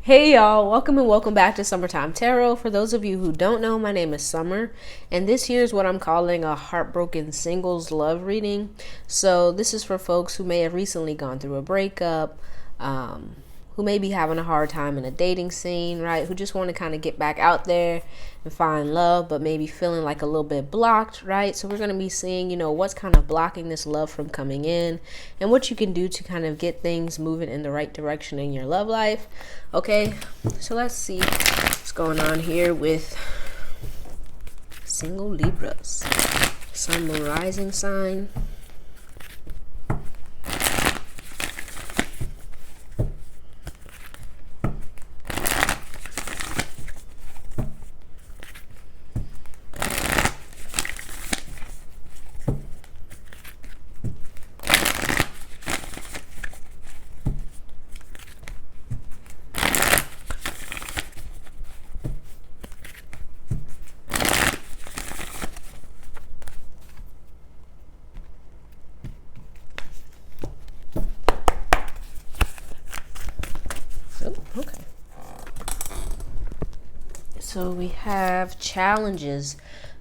Hey y'all, welcome and welcome back to Summertime Tarot. For those of you who don't know, my name is Summer, and this here is what I'm calling a heartbroken singles love reading. So this is for folks who may have recently gone through a breakup, who may be having a hard time in a dating scene, right? Who just want to kind of get back out there and find love, but maybe feeling like a little bit blocked, right? So we're going to be seeing, what's kind of blocking this love from coming in and what you can do to kind of get things moving in the right direction in your love life. Okay, so let's see what's going on here with single Libras. Sun, moon, rising sign. Oh, okay. So we have challenges.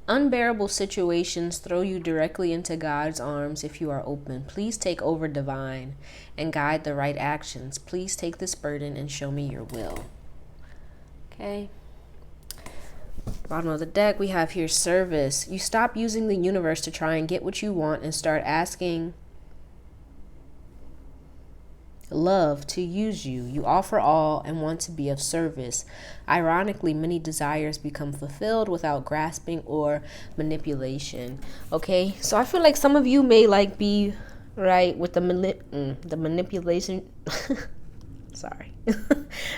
Unbearable situations throw you directly into God's arms if you are open. Please take over divine and guide the right actions. Please take this burden and show me your will. Okay. Bottom of the deck, we have here service. You stop using the universe to try and get what you want and start asking love to use you. You offer all and want to be of service. Ironically, many desires become fulfilled without grasping or manipulation. Okay, so I feel like some of you may be right with the manipulation. Sorry.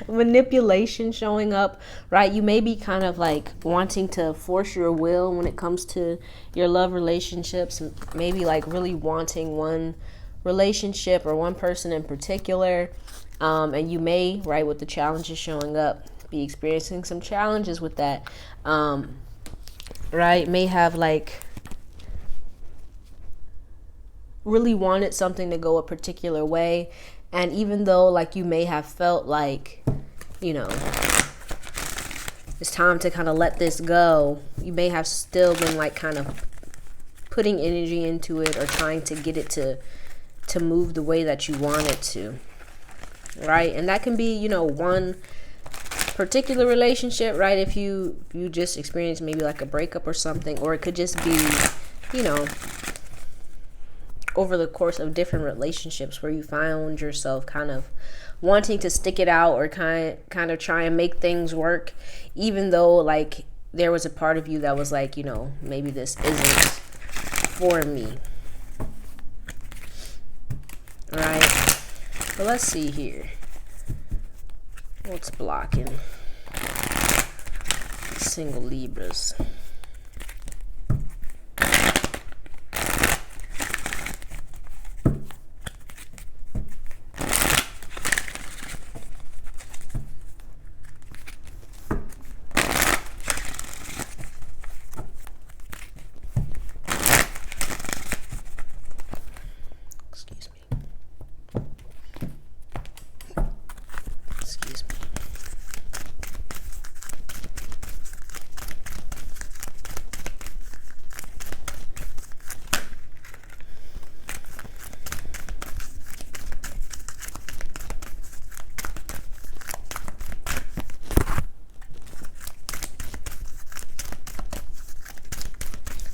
Manipulation showing up, right? You may be kind of wanting to force your will when it comes to your love relationships, maybe really wanting one relationship or one person in particular, and you may, right, with the challenges showing up, be experiencing some challenges with that, right? May have really wanted something to go a particular way, and even though you may have felt it's time to kind of let this go, you may have still been kind of putting energy into it or trying to get it to move the way that you want it to, right? And that can be one particular relationship, right? If you just experienced maybe a breakup or something, or it could just be over the course of different relationships where you found yourself kind of wanting to stick it out or kind of try and make things work, even though there was a part of you that was maybe this isn't for me. Right, so let's see here. What's blocking single Libras?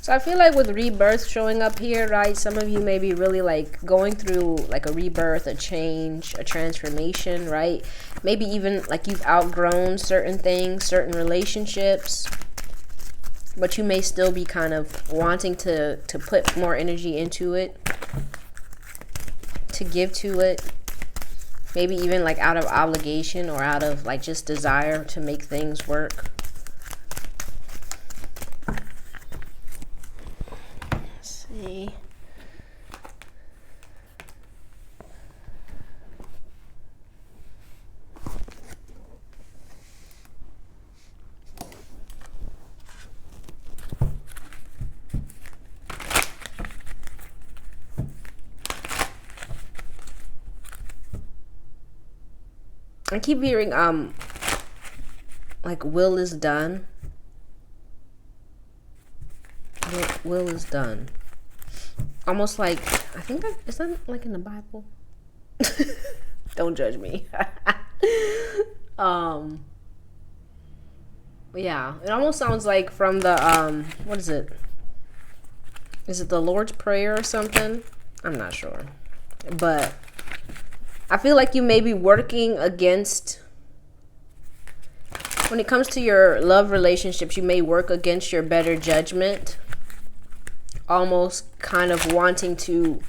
So I feel with rebirth showing up here, right? Some of you may be really going through a rebirth, a change, a transformation, right? Maybe even you've outgrown certain things, certain relationships, but you may still be kind of wanting to put more energy into it, to give to it, maybe even out of obligation or out of just desire to make things work. See. I keep hearing like will is done. Will is done. Almost like, I think that is that like in the Bible. Don't judge me. Yeah, it almost sounds like from the what is it? Is it the Lord's Prayer or something? I'm not sure, but I feel like you may be working against, when it comes to your love relationships, you may work against your better judgment, almost kind of wanting to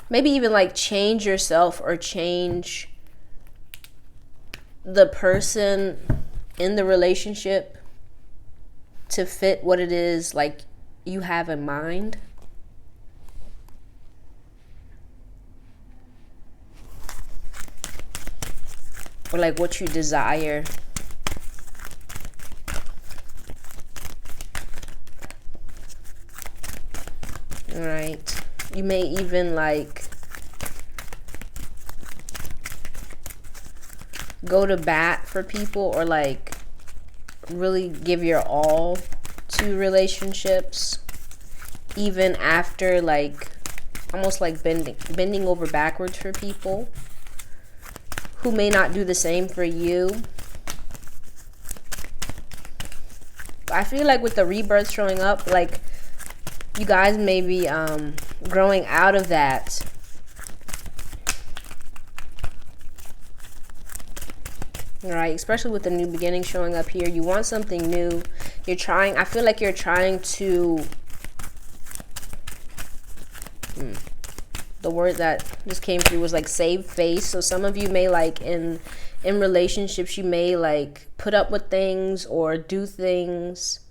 maybe even like change yourself or change the person in the relationship to fit what it is like you have in mind. Or like what you desire. Right. You may even like go to bat for people, or like really give your all to relationships, even after like almost like bending over backwards for people who may not do the same for you. I feel like with the rebirth showing up, like you guys may be growing out of that. All right, especially with the new beginning showing up here. You want something new. You're trying, I feel like you're trying to, the word that just came through was like save face. So some of you may like in relationships, you may like put up with things or do things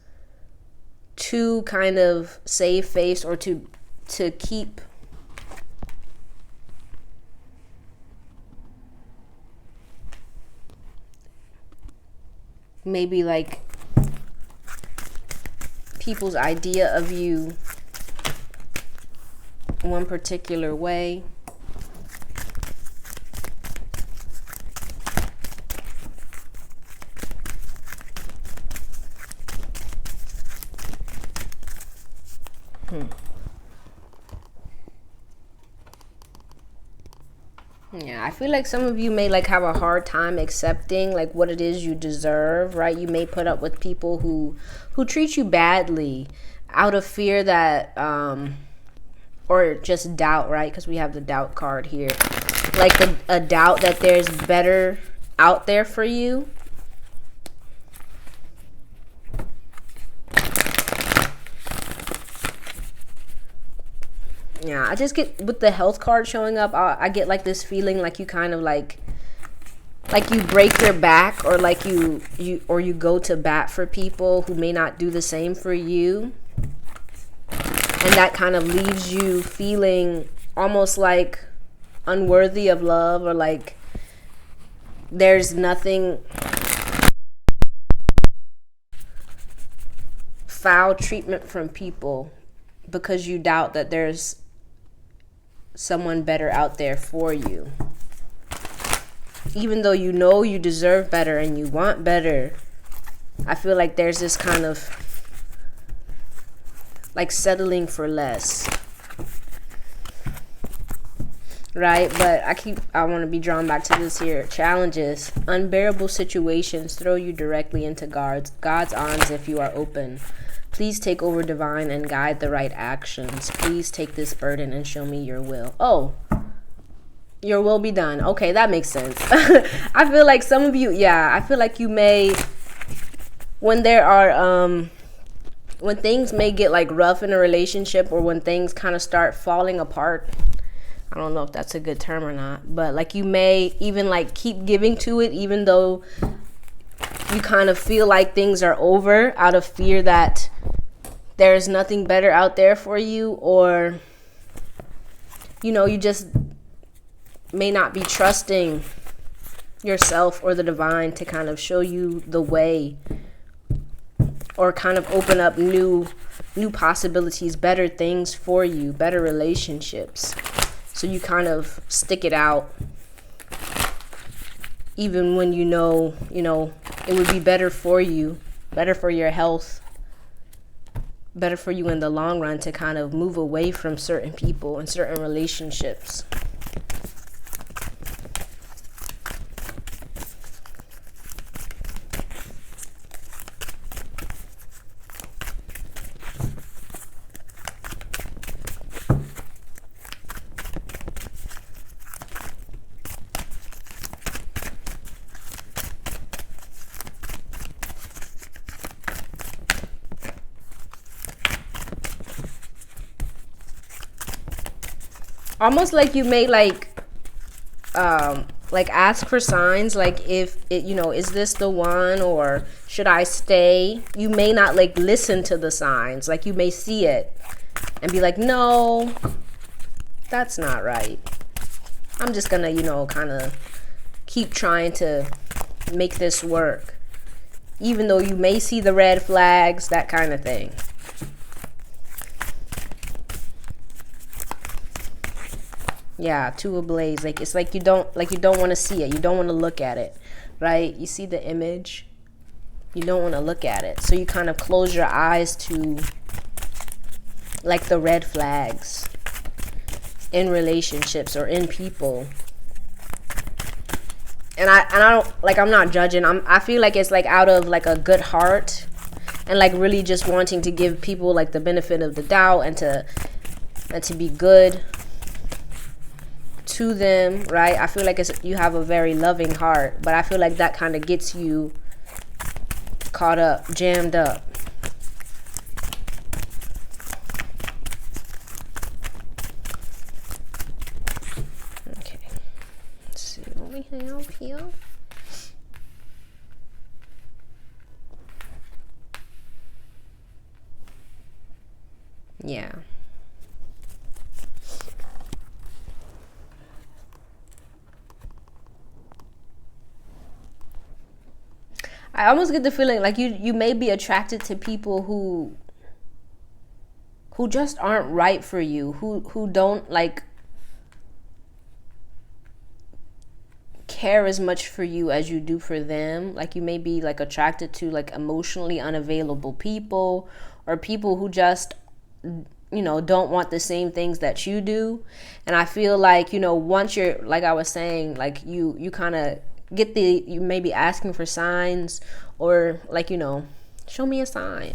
to kind of save face, or to keep maybe like people's idea of you one particular way. Yeah, I feel like some of you may like have a hard time accepting like what it is you deserve, right? You may put up with people who treat you badly out of fear that or just doubt, right? Because we have the doubt card here. Like a doubt that there's better out there for you. Yeah, I just get, with the health card showing up, I get like this feeling like you kind of like you break your back, or like you go to bat for people who may not do the same for you. And that kind of leaves you feeling almost like unworthy of love, or like there's nothing, foul treatment from people, because you doubt that there's someone better out there for you. Even though you know you deserve better and you want better, I feel like there's this kind of like settling for less, right? But I want to be drawn back to this here. Challenges, unbearable situations throw you directly into God's arms if you are open. Please take over divine and guide the right actions. Please take this burden and show me your will. Oh, your will be done. Okay, that makes sense. I feel like some of you, yeah, I feel like you may, when there are, when things may get like rough in a relationship, or when things kind of start falling apart. I don't know if that's a good term or not, but like you may even like keep giving to it, even though you kind of feel like things are over, out of fear that there's nothing better out there for you, or you just may not be trusting yourself or the divine to kind of show you the way, or kind of open up new possibilities, better things for you, better relationships. So you kind of stick it out. even when you know, it would be better for you, better for your health, better for you in the long run to kind of move away from certain people and certain relationships. Almost like you may like ask for signs, like if it, is this the one, or should I stay? You may not like listen to the signs. Like you may see it and be like, no, that's not right. I'm just gonna, kind of keep trying to make this work, even though you may see the red flags, that kind of thing. Yeah, two ablaze. Like it's like you don't want to see it. You don't want to look at it, right? You see the image, you don't want to look at it. So you kind of close your eyes to like the red flags in relationships or in people. And I don't like, I'm not judging. I feel like it's like out of like a good heart and like really just wanting to give people like the benefit of the doubt and to be good to them, right? I feel like you have a very loving heart, but I feel like that kind of gets you caught up, jammed up. Okay, let's see what we have here. Yeah. I almost get the feeling like you may be attracted to people who just aren't right for you, who don't like care as much for you as you do for them. Like you may be like attracted to like emotionally unavailable people, or people who just don't want the same things that you do. And I feel like once you're, like I was saying, like you kind of you may be asking for signs, or like show me a sign,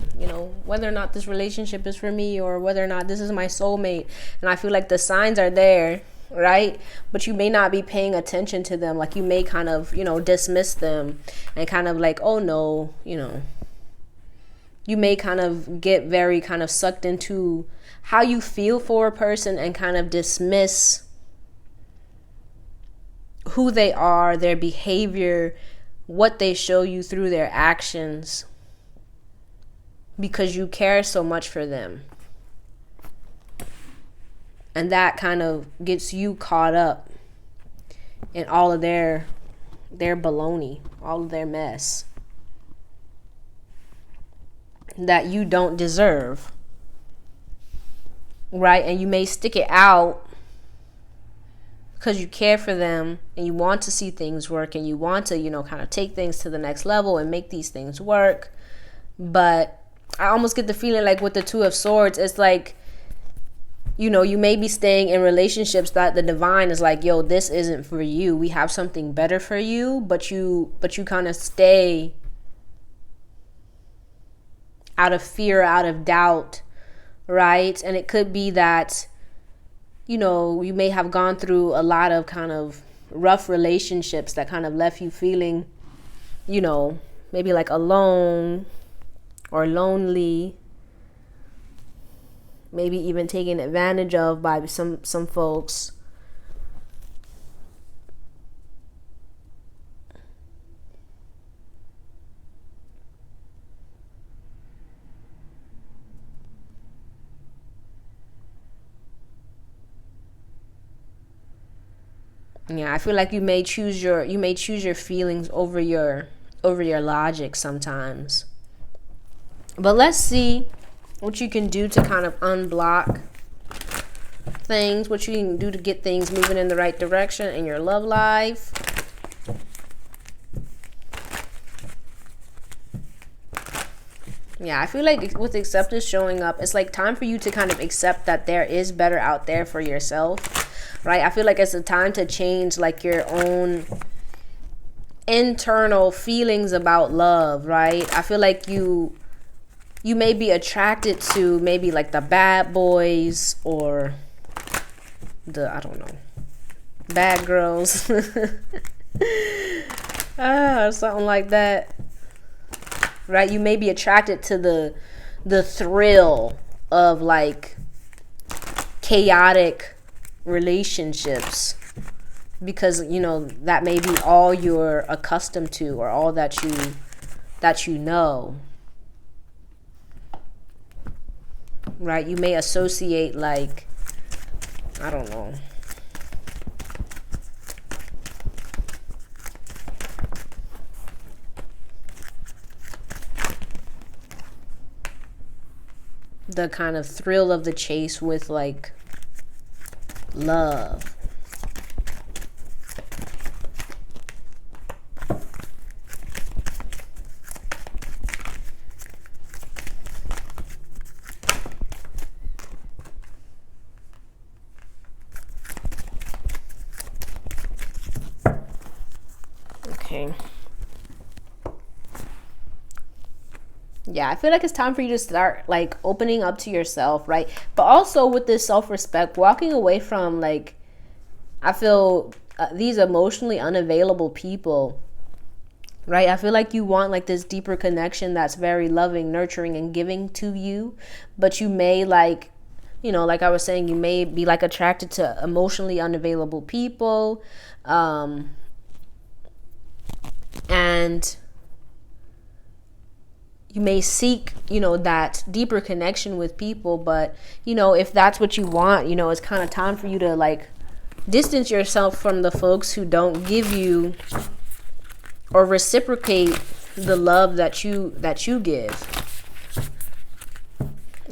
whether or not this relationship is for me, or whether or not this is my soulmate. And I feel like the signs are there, right? But you may not be paying attention to them. Like you may kind of dismiss them and kind of like, oh no, you may kind of get very kind of sucked into how you feel for a person and kind of dismiss who they are, their behavior, what they show you through their actions, because you care so much for them. And that kind of gets you caught up in all of their baloney, all of their mess that you don't deserve, right? And you may stick it out because you care for them and you want to see things work, and you want to, kind of take things to the next level and make these things work. But I almost get the feeling like with the Two of Swords, it's like, you may be staying in relationships that the divine is like, yo, this isn't for you. We have something better for you, but you kind of stay out of fear, out of doubt, right? And it could be that you may have gone through a lot of kind of rough relationships that kind of left you feeling, maybe like alone or lonely, maybe even taken advantage of by some folks. Yeah, I feel like you may choose your feelings over your logic sometimes. But let's see what you can do to kind of unblock things, what you can do to get things moving in the right direction in your love life. Yeah, I feel like with acceptance showing up, it's like time for you to kind of accept that there is better out there for yourself, right? I feel like it's a time to change like your own internal feelings about love, right? I feel like you may be attracted to maybe like the bad boys or the, I don't know, bad girls. Something like that. Right? You may be attracted to the thrill of like chaotic relationships because, you know, that may be all you're accustomed to or all that you know. Right? You may associate like, I don't know, the kind of thrill of the chase with like love. Okay. Yeah, I feel like it's time for you to start like opening up to yourself, right? But also with this self-respect, walking away from like, I feel these emotionally unavailable people, right? I feel like you want like this deeper connection that's very loving, nurturing, and giving to you. But you may like, you know, like I was saying, you may be like attracted to emotionally unavailable people. And you may seek, you know, that deeper connection with people. But, you know, if that's what you want, you know, it's kind of time for you to like distance yourself from the folks who don't give you or reciprocate the love that you give,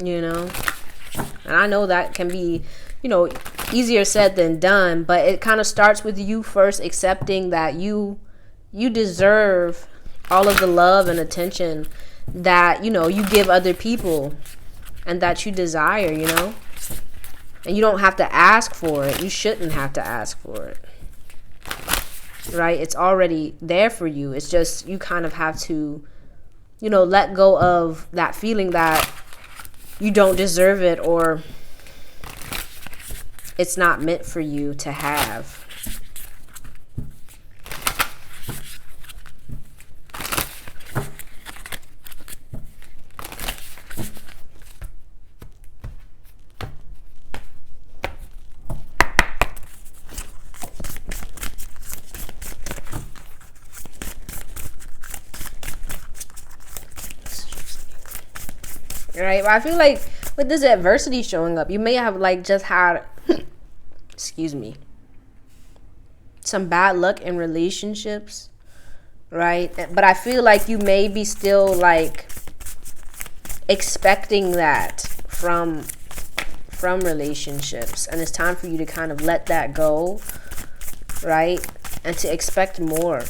you know. And I know that can be, you know, easier said than done, but it kind of starts with you first accepting that you deserve all of the love and attention that, you know, you give other people and that you desire, you know. And you don't have to ask for it. You shouldn't have to ask for it. Right? It's already there for you. It's just you kind of have to, you know, let go of that feeling that you don't deserve it or it's not meant for you to have. Right? I feel like with this adversity showing up, you may have like just had excuse me, some bad luck in relationships, right? But I feel like you may be still like expecting that from relationships, and it's time for you to kind of let that go, right? And to expect more.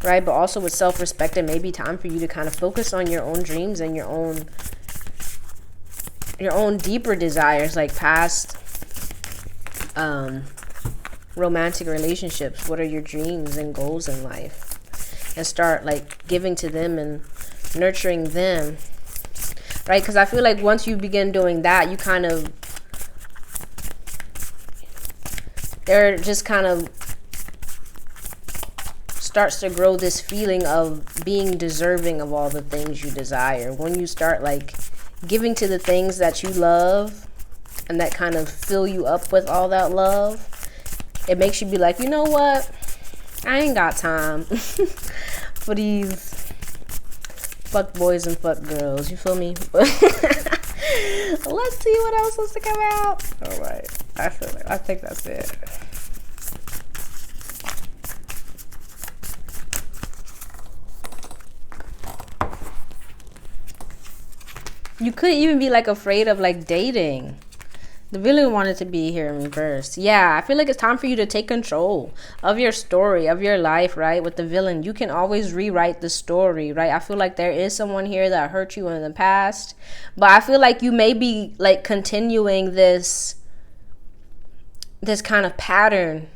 Right? But also with self-respect, it may be time for you to kind of focus on your own dreams and your own deeper desires, like past romantic relationships. What are your dreams and goals in life? And start like giving to them and nurturing them. Right? Because I feel like once you begin doing that, you kind of, they're just kind of starts to grow this feeling of being deserving of all the things you desire. When you start like giving to the things that you love and that kind of fill you up with all that love, it makes you be like, you know what? I ain't got time for these fuck boys and fuck girls. You feel me? Let's see what else is to come out. All right. I think that's it. You could even be like afraid of like dating, The villain wanted to be here in reverse. Yeah, I feel like it's time for you to take control of your story, of your life, right? With the villain, you can always rewrite the story, right? I feel like there is someone here that hurt you in the past, but I feel like you may be like continuing this kind of pattern,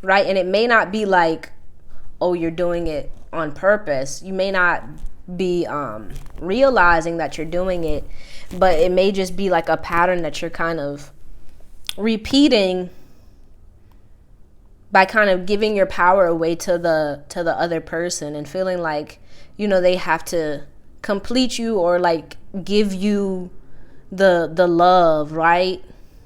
right? And it may not be like, oh, you're doing it on purpose. You may not be realizing that you're doing it, but it may just be like a pattern that you're kind of repeating by kind of giving your power away to the other person and feeling like, you know, they have to complete you or like give you the love, right?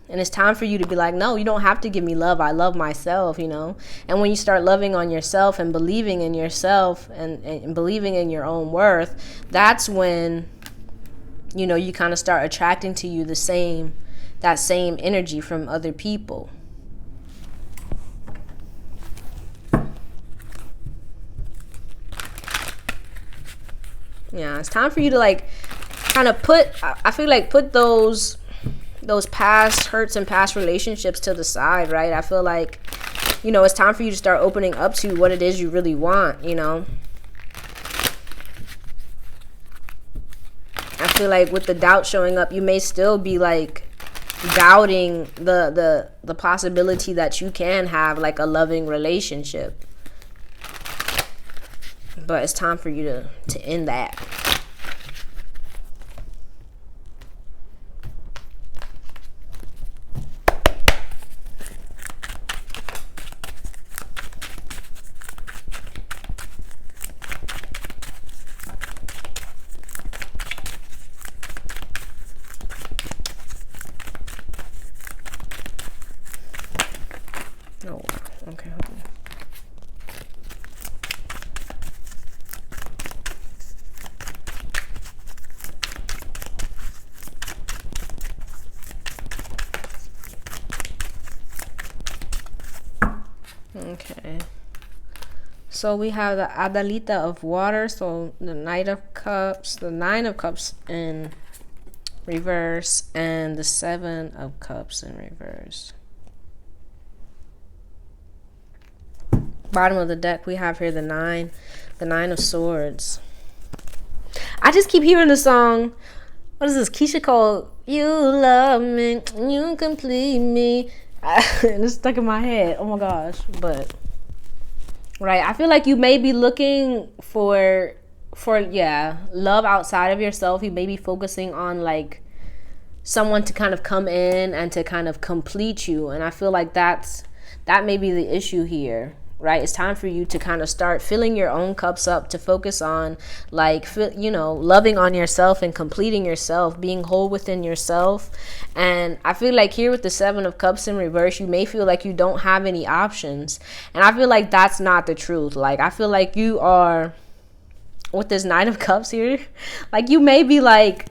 And it's time for you to be like, no, you don't have to give me love. I love myself, you know. And when you start loving on yourself and believing in yourself and believing in your own worth, that's when, you know, you kind of start attracting to you that same energy from other people. Yeah, it's time for you to like kind of I feel like put those past hurts and past relationships to the side, right? I feel like, you know, it's time for you to start opening up to what it is you really want, you know? I feel like with the doubt showing up, you may still be like doubting the possibility that you can have like a loving relationship. But it's time for you to end that. Oh, okay. Okay. So we have the Adalita of water, so the Knight of Cups, the Nine of Cups in reverse, and the Seven of Cups in reverse. Bottom of the deck, we have here the Nine of Swords. I just keep hearing the song. What is this? Keisha Cole. You love me, you complete me. It's stuck in my head. Oh my gosh. But right, I feel like you may be looking for love outside of yourself. You may be focusing on like someone to kind of come in and to kind of complete you, and I feel like that may be the issue here. Right, it's time for you to kind of start filling your own cups up, to focus on like, you know, loving on yourself and completing yourself, being whole within yourself. And I feel like here with the Seven of Cups in reverse, you may feel like you don't have any options, and I feel like that's not the truth. Like, I feel like you are, with this Nine of Cups here, like you may be like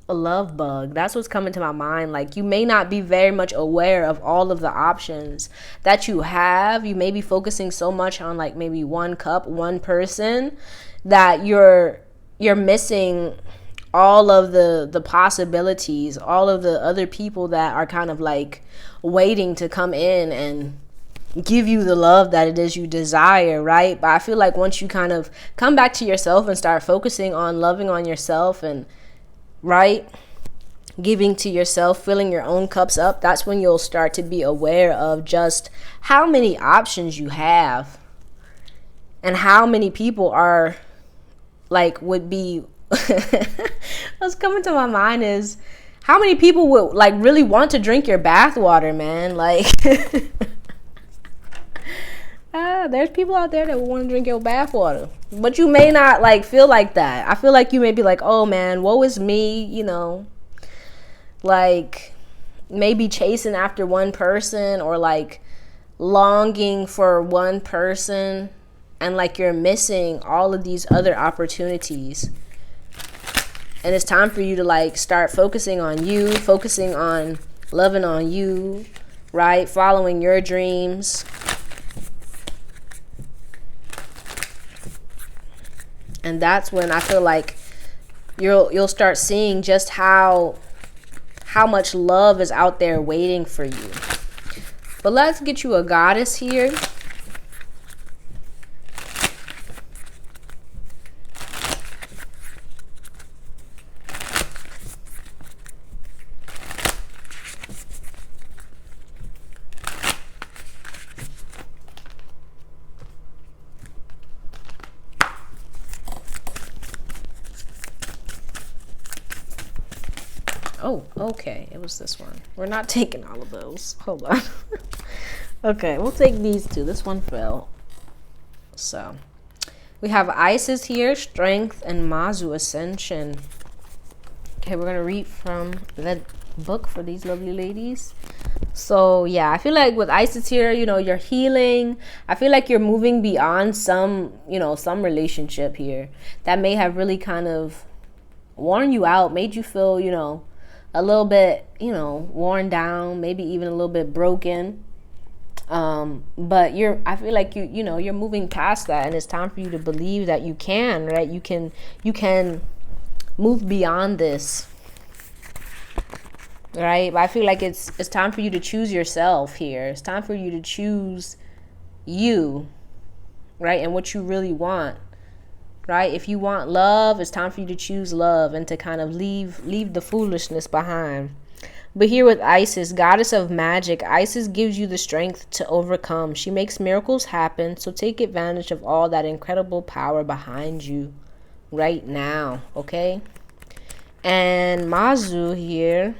a love bug. That's what's coming to my mind. Like, you may not be very much aware of all of the options that you have. You may be focusing so much on like maybe one cup, one person, that you're missing all of the possibilities, all of the other people that are kind of like waiting to come in and give you the love that it is you desire, right? But I feel like once you kind of come back to yourself and start focusing on loving on yourself and, right, giving to yourself, filling your own cups up, that's when you'll start to be aware of just how many options you have and how many people are like would be what's coming to my mind is how many people would like really want to drink your bathwater, man. Like there's people out there that would want to drink your bathwater, but you may not like feel like that. I feel like you may be like, oh man, woe is me, you know, like maybe chasing after one person or like longing for one person, and like you're missing all of these other opportunities. And it's time for you to like start focusing on you, focusing on loving on you, right? Following your dreams. And that's when I feel like you'll start seeing just how how much love is out there waiting for you. But let's get you a goddess here. Oh, okay. It was this one. We're not taking all of those. Hold on. Okay, we'll take these two. This one fell. So, we have Isis here, Strength, and Mazu, Ascension. Okay, we're going to read from the book for these lovely ladies. So, yeah, I feel like with Isis here, you know, you're healing. I feel like you're moving beyond some, you know, some relationship here that may have really kind of worn you out, made you feel, you know, a little bit, you know, worn down, maybe even a little bit broken. But I feel like you know, you're moving past that, and it's time for you to believe that you can, right? You can move beyond this, right? But I feel like it's time for you to choose yourself here. It's time for you to choose you, right? And what you really want. Right? If you want love, it's time for you to choose love and to kind of leave the foolishness behind. But here with Isis, goddess of magic, Isis gives you the strength to overcome. She makes miracles happen, so take advantage of all that incredible power behind you right now, okay? And Mazu here,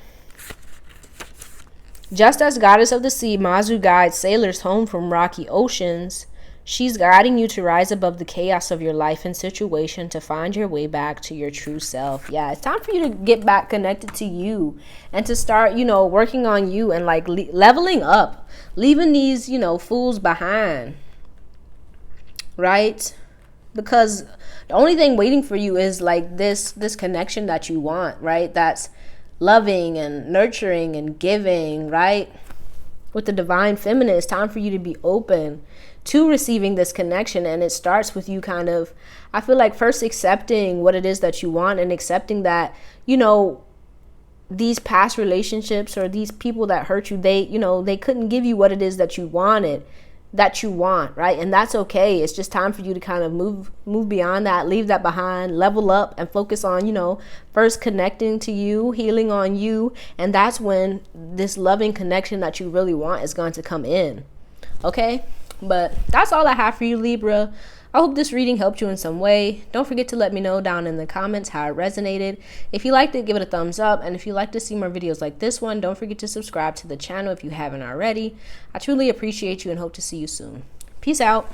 just as goddess of the sea, Mazu guides sailors home from rocky oceans. She's guiding you to rise above the chaos of your life and situation to find your way back to your true self. Yeah, it's time for you to get back connected to you and to start, you know, working on you and like leveling up, leaving these, you know, fools behind, right? Because the only thing waiting for you is like this connection that you want, right? That's loving and nurturing and giving, right? With the divine feminine, it's time for you to be open to receiving this connection. And it starts with you kind of, I feel like, first accepting what it is that you want and accepting that, you know, these past relationships or these people that hurt you, they, you know, they couldn't give you what it is that you wanted, that you want, right? And that's okay. It's just time for you to kind of move beyond that, leave that behind, level up and focus on, you know, first connecting to you, healing on you. And that's when this loving connection that you really want is going to come in. Okay? But that's all I have for you, Libra. I hope this reading helped you in some way. Don't forget to let me know down in the comments how it resonated. If you liked it, give it a thumbs up. And if you'd like to see more videos like this one, don't forget to subscribe to the channel if you haven't already. I truly appreciate you and hope to see you soon. Peace out.